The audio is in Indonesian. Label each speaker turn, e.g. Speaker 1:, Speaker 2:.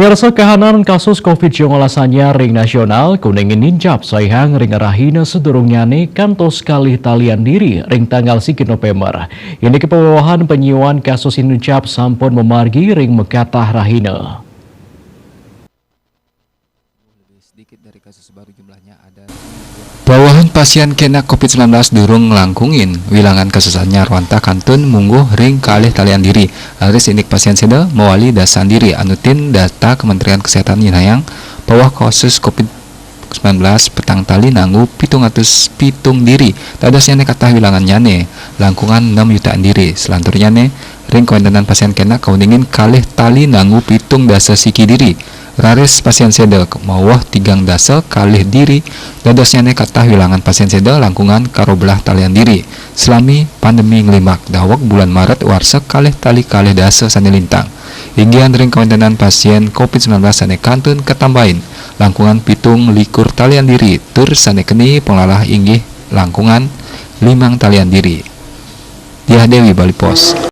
Speaker 1: Pemirsa kahanan kasus COVID-19 ring nasional kuningin ninjap sayang ring rahina sedurungnyane kantos kalih talian diri ring tanggal 1 November. Ini kepewahan penyiuan kasus ninjap sampun memargi ring mekatah rahina.
Speaker 2: Sedikit dari kasus baru jumlahnya ada bawahan pasien kena COVID-19 durung langkungin wilangan kasus anyar wanta kantun mungguh ring kalih talian diri aris indik pasien seda mewali dasan diri anutin data Kementerian Kesehatan Yinayang bahwa kasus COVID-19 petang tali nanggu pitung diri tadasnya kata wilangan nyane langkungan 6 jutaan diri selanturnya ring kawentenan pasien kena kauningin kalih tali nanggu pitung dasa siki diri raris pasien seda mawah 3 dasa kalih diri dadasnya kata wilangan pasien seda langkungan karo belah talian diri selami pandemi ngelimak dawak bulan Maret warsa kalih tali kalih dasa sane lintang hinggian ring kawentenan pasien COVID-19 sane kantun ketambahin langkungan pitung likur talian diri tur sane keni penglalah inggih langkungan 5 talian diri. Diah Dewi Bali Pos.